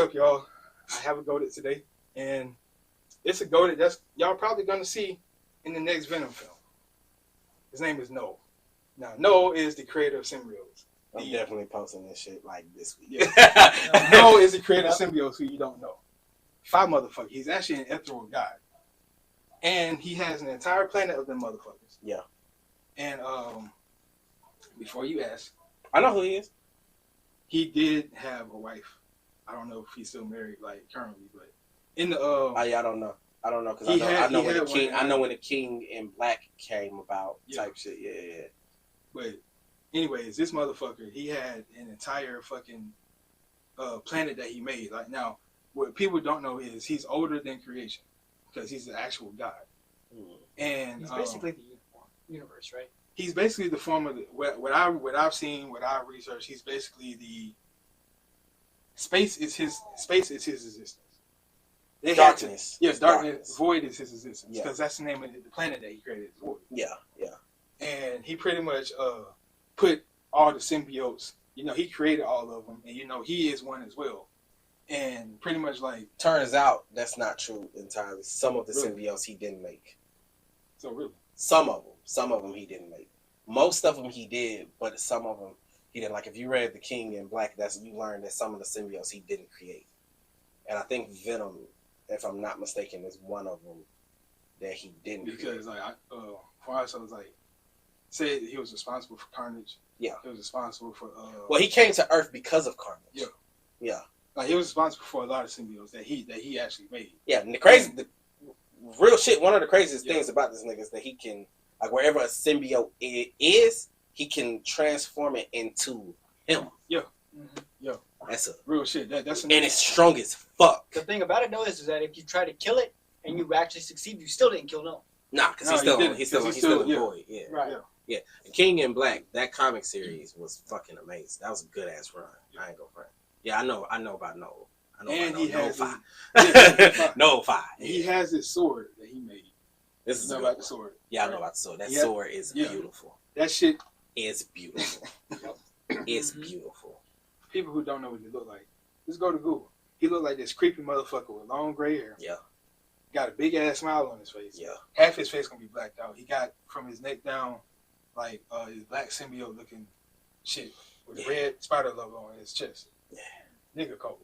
What's up, y'all? I have a goated today, and it's a goated that's y'all probably gonna see in the next Venom film. His name is Knull. Now, Knull is the creator of Symbiote. I'm definitely posting this shit like this week. Yeah. Knull is the creator of Symbiote, who you don't know. Five motherfuckers. He's actually an ethereal god, and he has an entire planet of them motherfuckers. Yeah. And before you ask, I know who he is. he did have a wife. I don't know if he's still married, like currently, but in the I don't know. I don't know because I know when the king. I know when the King in Black came about. Yeah. Type shit. Yeah. But anyways, this motherfucker, he had an entire fucking planet that he made. Like now, what people don't know is he's older than creation because he's the actual god. And he's basically the universe, right? He's basically the form of what I've seen, what I've researched. He's basically the space is his existence. Darkness. Darkness. Void is his existence because that's the name of the planet that he created. Void. Yeah. And he pretty much put all the symbiotes. He created all of them, and he is one as well. And pretty much like turns out that's not true entirely. Some of the really? symbiotes he didn't make. So really, some of them he didn't make. Most of them he did, but some of them he didn't. Like if you read The King in Black, you learn that some of the symbiotes he didn't create. And I think Venom, if I'm not mistaken, is one of them that he didn't because create. like for us, I was like, say he was responsible for Carnage. Yeah, he was responsible for. Well, he came to Earth because of Carnage. Yeah. Like he was responsible for a lot of symbiotes that he actually made. Yeah, and the real shit. One of the craziest things about this nigga is that he can, like, wherever a symbiote is, he can transform it into him. Yeah. Yeah. That's a real shit. That's and it's strong as fuck. The thing about it though is that if you try to kill it and you actually succeed, you still didn't kill Knull. Nah, because he's still in Void. Yeah. Right. Yeah. The King in Black, that comic series was fucking amazing. That was a good ass run. I ain't gonna front. Yeah, I know about Knull. He has No five. He has this sword that he made. This is about the sword. Yeah, I know about the sword. That sword is beautiful. That shit is beautiful. It's beautiful. People who don't know what he look like, just go to Google. He looked like this creepy motherfucker with long gray hair. Yeah. Got a big ass smile on his face. Yeah. Half his face gonna be blacked out. He got from his neck down, like his black symbiote looking shit with a red spider logo on his chest. Yeah. Nigga cold.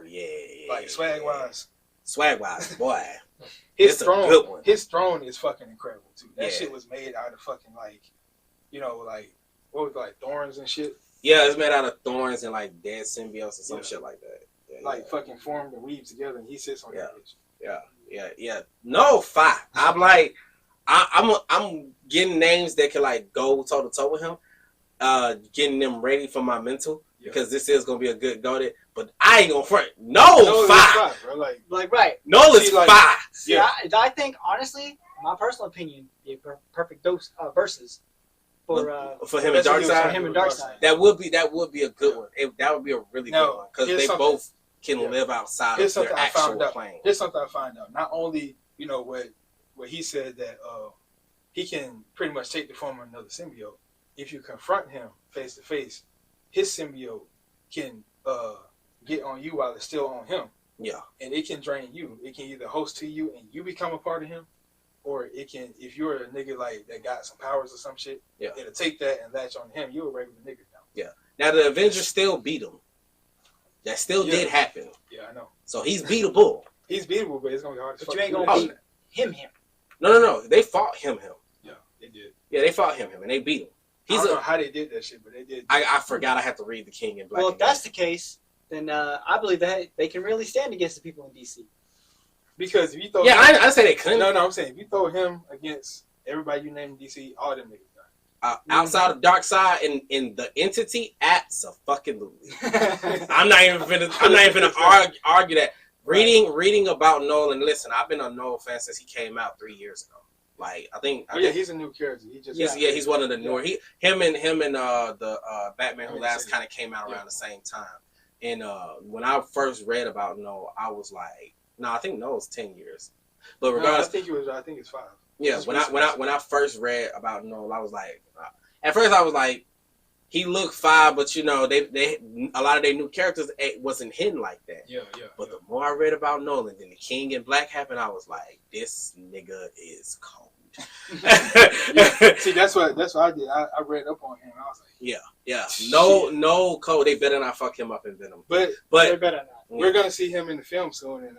Yeah. Like swag wise, boy. His throne is fucking incredible too. That shit was made out of fucking like what was it, like thorns and shit. Yeah, it's made out of thorns and like dead symbiotes or some shit like that. Fucking formed and weaved together, and he sits on that bitch. Yeah. No, five. I'm like, I'm getting names that can like go toe to toe with him. Getting them ready for my mental because this is gonna be a good goated. But I ain't gonna front. No, five. Bro. Like right. No, it's like, five. See, I think honestly, my personal opinion, the perfect dose versus for him and Darkseid. For him and Darkseid. That would be a good one. That would be a really good one because they both can live outside of their actual plane. Here's something I find out. Not only what he said that he can pretty much take the form of another symbiote. If you confront him face to face, his symbiote can get on you while it's still on him. Yeah. And it can drain you. It can either host to you and you become a part of him, or it can, if you're a nigga like that got some powers or some shit, it'll take that and latch on him. You're a regular nigga now. Yeah. Now the Avengers still beat him. That still did happen. Yeah, I know. So he's beatable. He's beatable, but it's gonna be hard. But you ain't gonna beat him. No. They fought him. Yeah, they did. Yeah, they fought him and they beat him. I don't know how they did that shit, but they did. I forgot I had to read The King in Black. Well, if that's the case, then I believe that they can really stand against the people in DC. Because if you throw I say they couldn't. No, I'm saying if you throw him against everybody you name in DC, all them niggas done. Outside of Darkseid in the entity, absolutely. I'm not even finna argue that. Reading about Knull, and listen, I've been a Knull fan since he came out 3 years ago. Like I think he's a new character. He's one of the newer. Him and the Batman Who Laughs kind of came out around the same time. And when I first read about Knull, I was like, no, I think Knull's 10 years. But regardless, I think it's 5. Yeah, when I first read about Knull, I was like, at first I was like, he looked fine, but you know, they a lot of their new characters wasn't hidden like that. Yeah. But the more I read about Nolan, then the King in Black happened, I was like, this nigga is cold. See, that's what I did. I read up on him. I was like, yeah. No, Cole. They better not fuck him up in Venom. But they better not. We're gonna see him in the film soon, and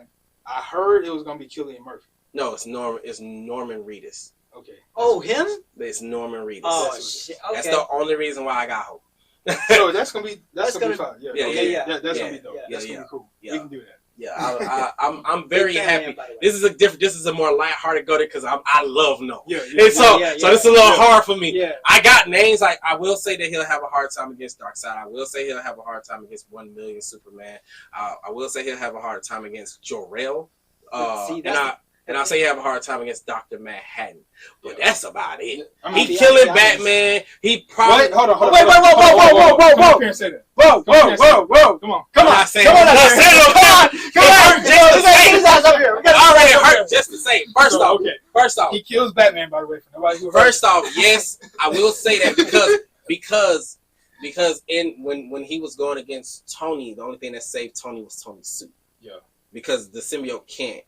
I heard it was gonna be Cillian Murphy. No, it's Norman Reedus. Okay. Oh, him? It's Norman Reedus. Oh shit. Okay. That's the only reason why I got hope. So that's gonna be fun. Yeah. That's gonna be dope. Yeah. That's gonna be cool. Yeah. We can do that. Yeah, I'm very happy. This is a more lighthearted go because I love Nolan. Yeah. And so this is a little hard for me. Yeah. I got names like I will say that he'll have a hard time against Darkseid. I will say he'll have a hard time against 1 Million Superman. I will say he'll have a hard time against Jor-El. And I'll say he'll have a hard time against Dr. Manhattan. But that's about it. He killing Batman. He probably. Wait, hold on. Whoa. Come on, here and say that. Whoa. Come on. Come on. Come on. Already hurt just to say. First off, he kills Batman. By the way, for nobody who heard. First off, yes, I will say that because when he was going against Tony, the only thing that saved Tony was Tony's suit. Yeah. Because the symbiote can't.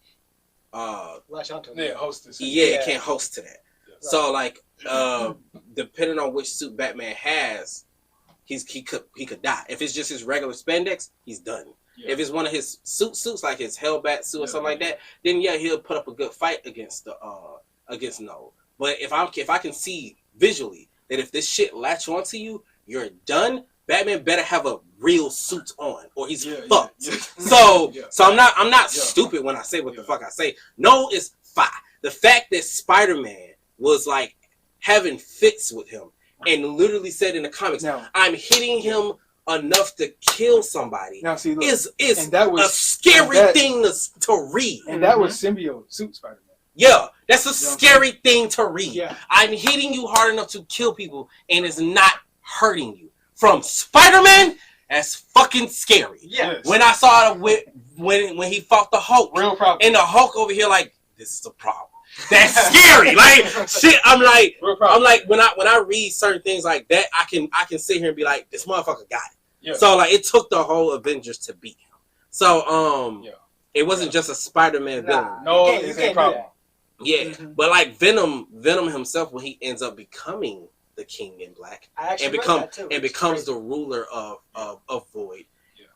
Host this. It can't host to that. Yeah. So like, depending on which suit Batman has, he could die. If it's just his regular spandex, he's done. Yeah. If it's one of his suits like his Hellbat suit or something like that, then he'll put up a good fight against Knull. But if I can see visually that if this shit latch onto you, you're done. Batman better have a real suit on, or he's fucked. So I'm not stupid when I say what the fuck I say. No, it's fine. The fact that Spider-Man was like having fits with him and literally said in the comics, I'm hitting him enough to kill somebody. Now see, look, is a scary thing to read. And that was Symbiote suit Spider-Man. Yeah, that's a scary thing to read. Yeah. I'm hitting you hard enough to kill people, and it's not hurting you. From Spider-Man, that's fucking scary. Yeah. When I saw it when he fought the Hulk, real problem, and the Hulk over here like, this is a problem. That's scary. Like shit. I'm like when I read certain things like that, I can sit here and be like, this motherfucker got it. Yeah. So like it took the whole Avengers to beat him. So it wasn't just a Spider-Man villain. No, it's a problem. Yeah, but like Venom himself, when he ends up becoming the King in Black and becomes the ruler of Void. Yeah.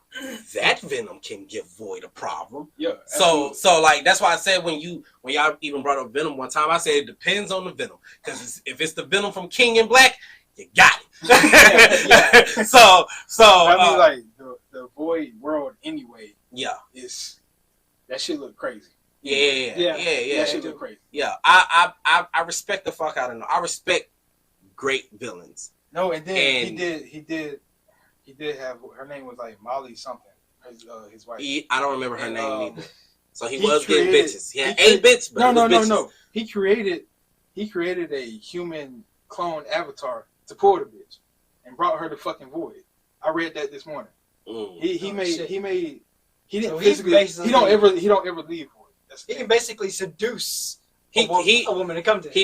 That Venom can give Void a problem. Yeah. So like that's why I said when y'all even brought up Venom one time, I said it depends on the Venom, because if it's the Venom from King in Black, you got it. So I mean, like the Void world anyway. Yeah. That shit look crazy. Yeah. That shit look crazy. Yeah. I respect the fuck out of him. I respect great villains. No, and then he did have, her name was like Molly something. His wife. I don't remember her name either. So he was getting bitches. He had 8 bitches, but no. He created a human clone avatar to pull the bitch and brought her to fucking Void. I read that this morning. He don't ever leave Void. He can basically seduce a woman to come to him. He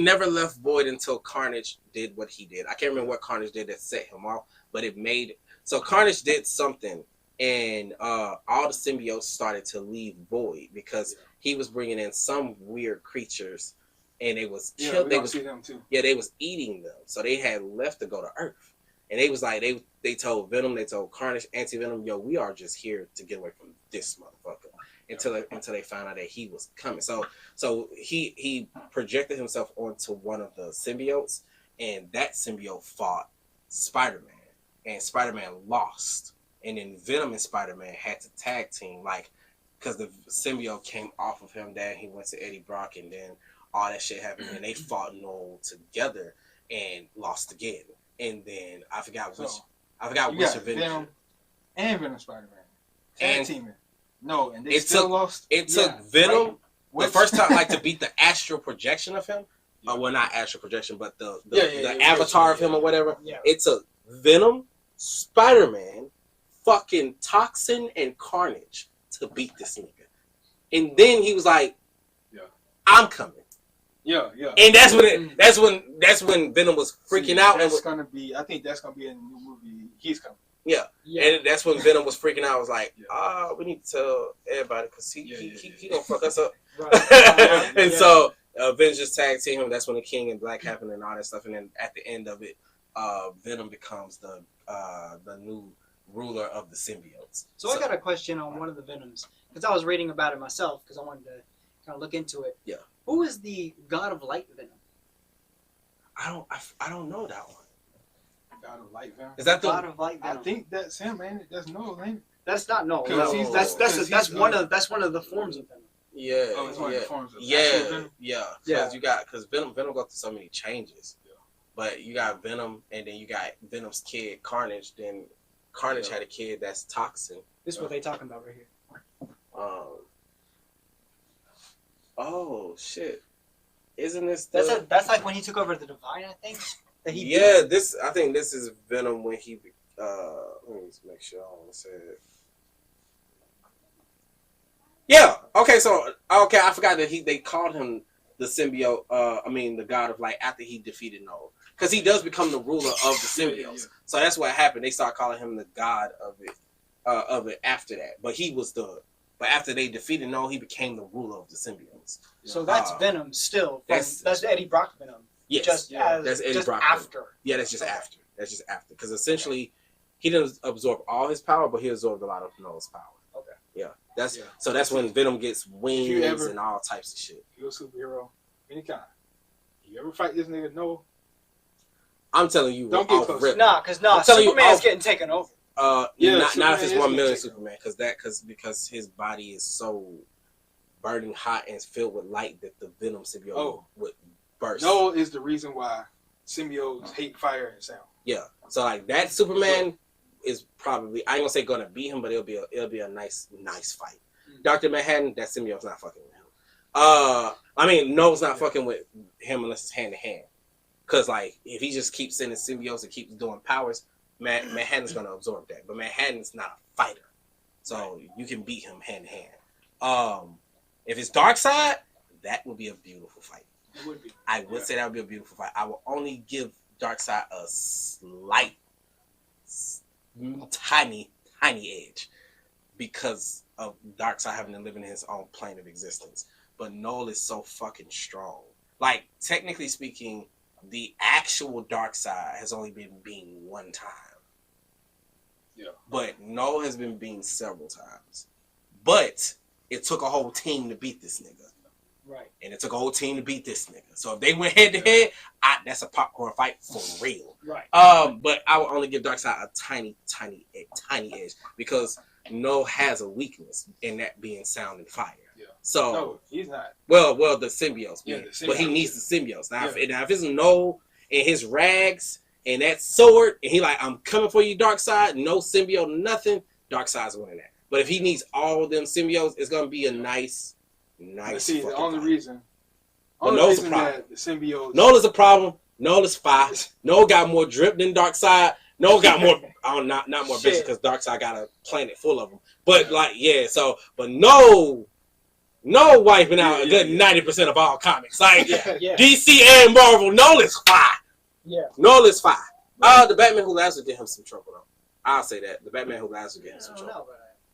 never left Void until Carnage did what he did. I can't remember what Carnage did that set him off, but it made so Carnage did something, and all the symbiotes started to leave Void because he was bringing in some weird creatures, and they was killed. They was eating them, so they had left to go to Earth, and they was like they told Venom, they told Carnage, Anti-Venom, yo, we are just here to get away from this motherfucker. Until they found out that he was coming. So he projected himself onto one of the symbiotes, and that symbiote fought Spider-Man, and Spider-Man lost. And then Venom and Spider-Man had to tag team, like, because the symbiote came off of him, then he went to Eddie Brock, and then all that shit happened, and they fought Knull together and lost again. And then I forgot which Avenger. Venom and Venom Spider-Man tag teaming. No, and they lost. It took Venom the first time, like, to beat the astral projection of him. Well, not astral projection, but the avatar of him or whatever. Yeah. It took Venom, Spider-Man, fucking Toxin, and Carnage to beat this nigga. And then he was like, I'm coming. Yeah. And that's when Venom was freaking out. That's gonna be. I think that's gonna be in the new movie. He's coming. Yeah. And that's when Venom was freaking out. I was like, we need to tell everybody because he gonna fuck us up. Right. And so Avengers tag team him. That's when the King in Black happened and all that stuff. And then at the end of it, Venom becomes the new ruler of the symbiotes. So I got a question on one of the Venoms because I was reading about it myself because I wanted to kind of look into it. Yeah. Who is the God of Light Venom? I don't know that one. God of Light Venom. Is that the God of Light Venom? I think that's him, man. That's Knull, ain't it? That's not Knull. No. That's one of the forms of Venom. Yeah. Oh, it's one of the forms of Venom. Yeah. Because Venom go through so many changes. Yeah. But you got Venom, and then you got Venom's kid Carnage. Then Carnage had a kid that's Toxin. This is what they talking about right here. Oh shit! Isn't this that's like when he took over the Divine? I think. I think this is Venom when he. Let me just make sure I want to say it. Yeah. Okay. So I forgot that they called him the symbiote. The God of Light after he defeated Knull, because he does become the ruler of the symbiotes. Yeah. So that's what happened. They started calling him the God of it after that. But after they defeated Knull, he became the ruler of the symbiotes. So that's Venom still. That's Eddie Brock Venom. Yes. That's Eddie Brock after. Venom. Yeah, that's just after. That's just after. Because essentially, he didn't absorb all his power, but he absorbed a lot of Knull's power. Okay. Yeah. So that's when Venom gets wings and all types of shit. You're a superhero, any kind. You ever fight this nigga Knull? I'm telling you, don't get close. Because Superman's getting taken over. Not if it's 1 million Superman, because his body is so burning hot and filled with light that the Venom symbiote would burst. Knull is the reason why symbiotes hate fire and sound. Yeah. So like that Superman is probably, I ain't gonna say gonna beat him, but it'll be a nice fight. Mm-hmm. Dr. Manhattan, that symbiote's not fucking with him. Knull's not fucking with him unless it's hand to hand. Cause like if he just keeps sending symbiotes and keeps doing powers, Manhattan's gonna absorb that. But Manhattan's not a fighter, so you can beat him hand to hand. If it's Darkseid, that would be a beautiful fight. It would be. I would say that would be a beautiful fight. I will only give Darkseid a slight, tiny edge because of Darkseid having to live in his own plane of existence. But Knull is so fucking strong. Like technically speaking, the actual Darkseid has only been beaten one time. Yeah. But Knull has been beaten several times. But it took a whole team to beat this nigga. Right. And it took a whole team to beat this nigga. So if they went head to head, that's a popcorn fight for real. Right. But I will only give Darkseid a tiny edge because Knull has a weakness in that being sound and fire. Yeah. So no, he's not. Well, the symbiotes. Yeah, but he needs the symbiotes. Now, if it's Knull and his rags and that sword, and he like, I'm coming for you, Darkseid. No symbiote, nothing. Darkseid's winning that. But if he needs all them symbiotes, it's gonna be a nice. See, the only reason that the symbiote. Knull is a problem. Knull is fire. Knull got more drip than Darkseid. Knull got more. Not more bitches because Darkseid got a planet full of them. But but Knull wiping out a good 90% of all comics. Like DC and Marvel, Knull is fire. Yeah, Knull is fire. The Batman Who Laughs would get him some trouble though. I'll say that the Batman Who Laughs would get him some trouble.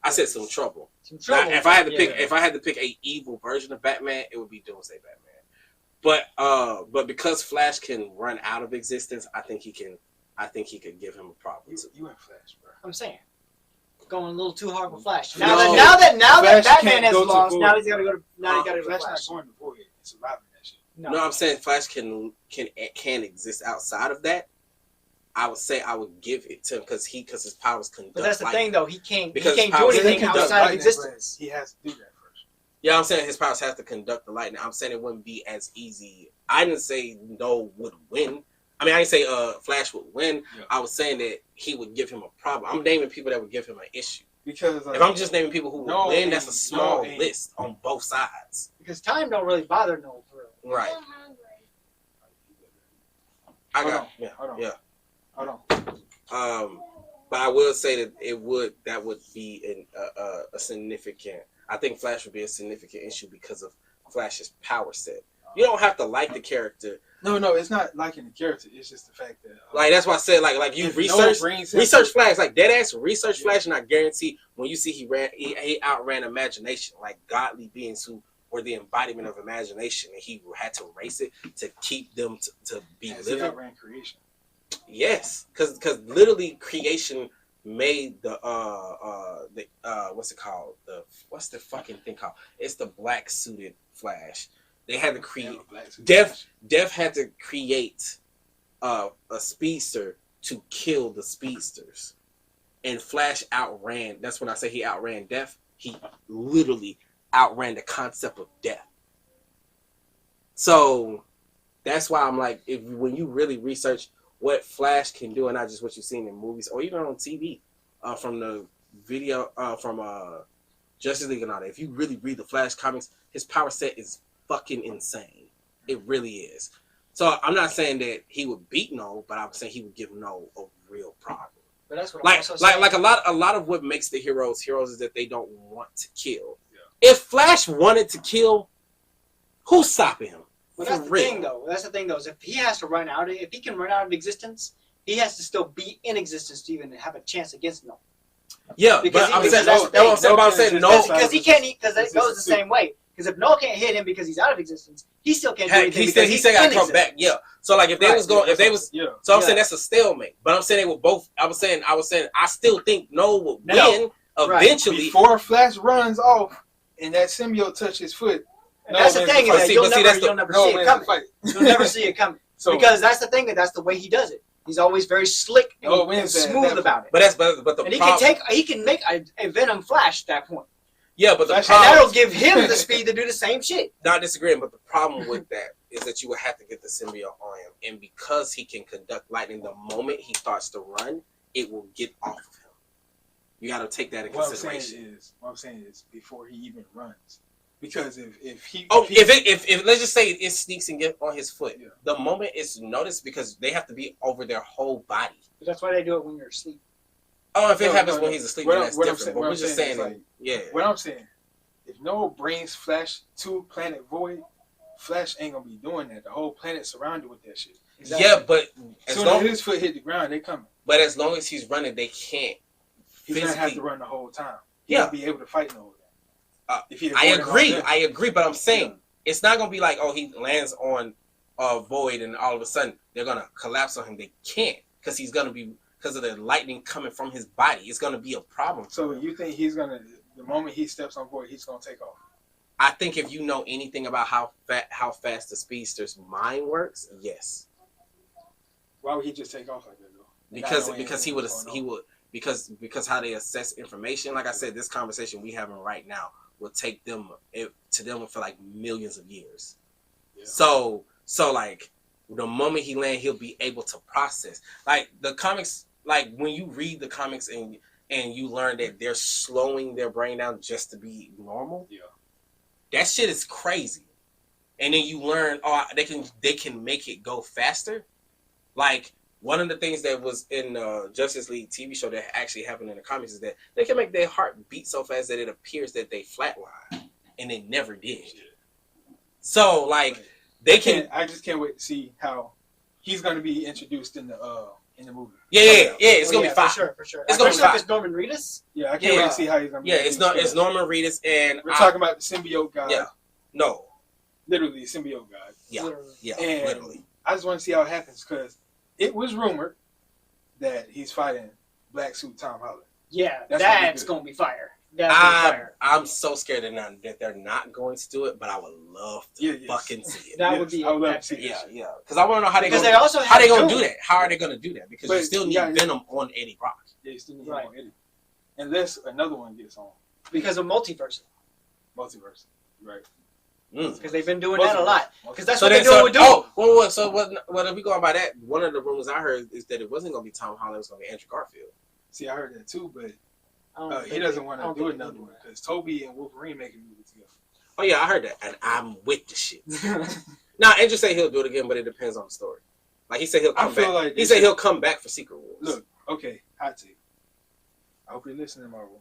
I said some trouble. Now, if I had to pick a evil version of Batman, it would be Doomsday Batman. But because Flash can run out of existence, I think he could give him a problem. You and Flash, bro. I'm saying, going a little too hard with Flash. Now that Batman has lost, now he's gotta go to. Now he gotta go to Flash. Not going to Void. It's surviving that shit. No, I'm saying Flash can exist outside of that. I would say I would give it to him because his powers conduct. But that's the thing, though. He can't do powers anything outside of existence. He has to do that first. Yeah, I'm saying his powers have to conduct the lightning. I'm saying it wouldn't be as easy. I didn't say Knull would win. I didn't say Flash would win. Yeah. I was saying that he would give him a problem. I'm naming people that would give him an issue. Because if I'm just naming people who would win, that's a small list on both sides. Because time don't really bother Knull for real. Right. Hold on. But I will say that that would be a significant. I think Flash would be a significant issue because of Flash's power set. You don't have to like the character. No, it's not liking the character. It's just the fact that like that's why I said like you research Flash, like dead ass research Flash, and I guarantee when you see he outran imagination, like godly beings who were the embodiment of imagination, and he had to erase it to keep them to be living. He outran creation. Yes, because literally creation made the what's it called? What's the fucking thing called? It's the black suited Flash. They had to create Death had to create a speedster to kill the speedsters, and Flash outran. That's when I say he outran Death. He literally outran the concept of death. So that's why I'm like, when you really research what Flash can do, and not just what you've seen in movies or even on TV, from the video from Justice League and all that. If you really read the Flash comics, his power set is fucking insane. It really is. So I'm not saying that he would beat Knull, but I'm saying he would give Knull a real problem. But that's what like a lot of what makes the heroes is that they don't want to kill. Yeah. If Flash wanted to kill, who's stopping him? But that's the thing, though. Is if he has to run out, if he can run out of existence, he has to still be in existence to even have a chance against Knull. Yeah, because I'm saying no, because he can't eat, because it goes the same way. Because if Knull can't hit him because he's out of existence, he still can't do anything. He still got to come back. Yeah. So like so I'm saying that's a stalemate. But I'm saying they were both. I was saying I still think Knull will win eventually. Before Flash runs off and that symbiote touches his foot. And that's the thing, is that you'll never see it coming. You'll never see it coming. Because that's the thing, that's the way he does it. He's always very slick and smooth about it. But the and he can make a Venom Flash at that point. Yeah, but and that'll give him the speed to do the same shit. Not disagreeing, but the problem with that is that you would have to get the symbiote on him, and because he can conduct lightning, the moment he starts to run, it will get off of him. You got to take that in consideration. What I'm saying is before he even runs. Because if let's just say it sneaks and get on his foot, the moment it's noticed, because they have to be over their whole body. But that's why they do it when you're asleep. Oh, if it happens when he's asleep, then that's different. But we're just saying, what I'm saying, if Knull brings Flash to Planet Void, Flash ain't gonna be doing that. The whole planet's surrounded with that shit. Exactly. Yeah, but as soon as his foot hit the ground, they coming. But as long as he's running, they can't. He's gonna have to run the whole time. He won't be able to fight Knull. I agree, but I'm saying it's not gonna be like, oh, he lands on Void and all of a sudden they're gonna collapse on him. They can't, because he's gonna be, because of the lightning coming from his body. It's gonna be a problem. So you think he's gonna, the moment he steps on Void, he's gonna take off? I think if you know anything about how fast the speedster's mind works, yes. Why would he just take off like that though? Because how they assess information. Like I said, this conversation we having right now will take them to them for like millions of years. Yeah. So like the moment he lands, he'll be able to process. Like the comics, like when you read the comics and you learn that they're slowing their brain down just to be normal. Yeah. That shit is crazy. And then you learn, they can make it go faster. Like one of the things that was in Justice League TV show that actually happened in the comics is that they can make their heart beat so fast that it appears that they flatline, and they never did. So like I just can't wait to see how he's going to be introduced in the movie. Yeah, it's gonna be fine. For sure. It's gonna be fine. It's Norman Reedus. Yeah, I can't wait to see how he's gonna be. Yeah, it's Norman Reedus, and we're talking about the Symbiote God. Yeah, no, literally Symbiote God. Yeah, and literally. I just want to see how it happens, because it was rumored that he's fighting Black Suit Tom Holland. Yeah, that's gonna be fire. I'm so scared that they're not going to do it, but I would love to fucking see it. That would be. I would love to see it. Yeah. Because I want to know how they're going to do that. How are they going to do that? Because you still need Venom on Eddie Brock. Yeah, you still need him on Eddie. Unless another one gets on. Because of multiverse. Right. Because they've been doing that a lot. Because that's what they're doing with Doom. So what if we going by that? One of the rumors I heard is that it wasn't going to be Tom Holland. It was going to be Andrew Garfield. See, I heard that too, but he doesn't want to do another one because Toby and Wolverine make a movie together. Oh yeah, I heard that, and I'm with the shit. Now, Andrew say he'll do it again, but it depends on the story. Like he said he'll come back. Like he said he'll come back for Secret Wars. Look, okay, hot take. I hope you're listening, Marvel.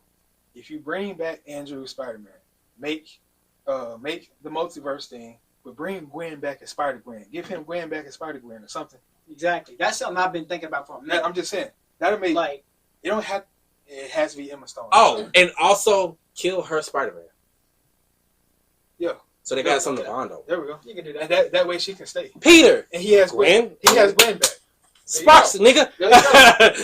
If you bring back Andrew Spider-Man, make the multiverse thing but bring Gwen back as Spider-Gwen. Give him Gwen back as Spider-Gwen or something. Exactly. That's something I've been thinking about for a minute. I'm just saying that'll make like it don't have. It has to be Emma Stone. Oh, and also kill her Spider-Man. Yeah. So they got something to bond over. There we go. You can do that. That way she can stay. Peter. And he has Gwen. He has Gwen back. Sparks, nigga.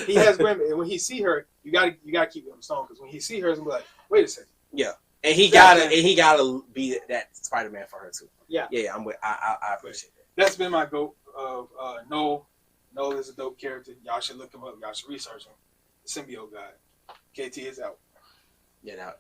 He has Gwen, and when he see her, you gotta keep Emma Stone because when he see her, it's gonna be like, wait a second. Yeah. And he gotta be that Spider-Man for her too. Yeah. Yeah. I'm with. I appreciate that. That's been my goat of Knull. Knull is a dope character. Y'all should look him up. Y'all should research him. The Symbiote God. KT is out. Yeah.